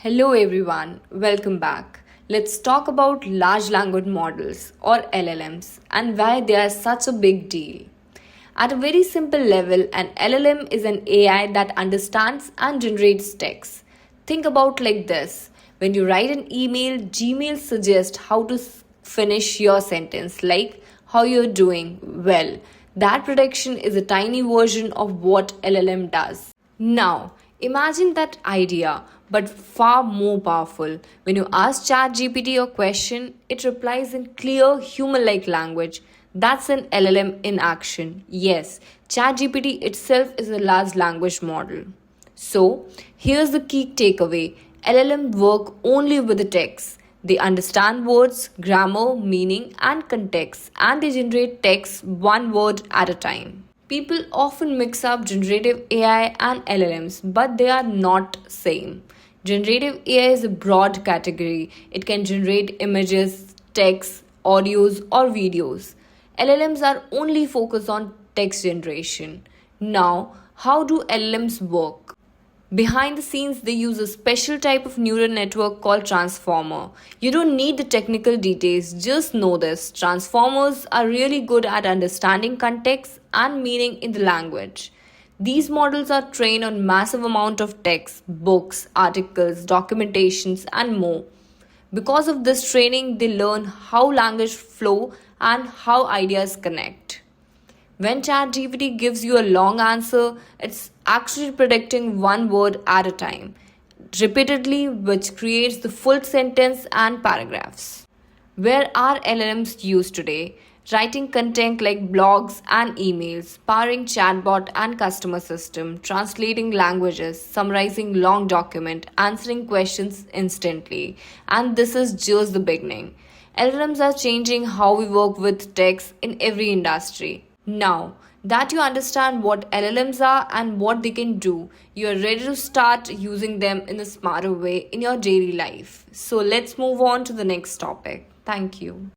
Hello everyone, welcome back. Let's talk about large language models or LLMs and why they are such a big deal. At a very simple level, an LLM is an AI that understands and generates text. Think about like this. When you write an email, Gmail suggests how to finish your sentence like how you're doing well. That prediction is a tiny version of what LLM does. Now, imagine that idea, but far more powerful. When you ask ChatGPT a question, it replies in clear, human like language. That's an LLM in action. Yes, ChatGPT itself is a large language model. So, here's the key takeaway: LLM work only with the text. They understand words, grammar, meaning, and context, and they generate text one word at a time. People often mix up generative AI and LLMs, but they are not same. Generative AI is a broad category. It can generate images, text, audios, or videos. LLMs are only focused on text generation. Now, how do LLMs work? Behind the scenes, they use a special type of neural network called transformer. You don't need the technical details, just know this. Transformers are really good at understanding context and meaning in the language. These models are trained on massive amount of text, books, articles, documentations and more. Because of this training, they learn how language flow and how ideas connect. When ChatGPT gives you a long answer, it's actually predicting one word at a time, repeatedly, which creates the full sentence and paragraphs. Where are LLMs used today? Writing content like blogs and emails, powering chatbot and customer system, translating languages, summarizing long document, answering questions instantly. And this is just the beginning. LLMs are changing how we work with text in every industry. Now that you understand what LLMs are and what they can do, you are ready to start using them in a smarter way in your daily life. So let's move on to the next topic. Thank you.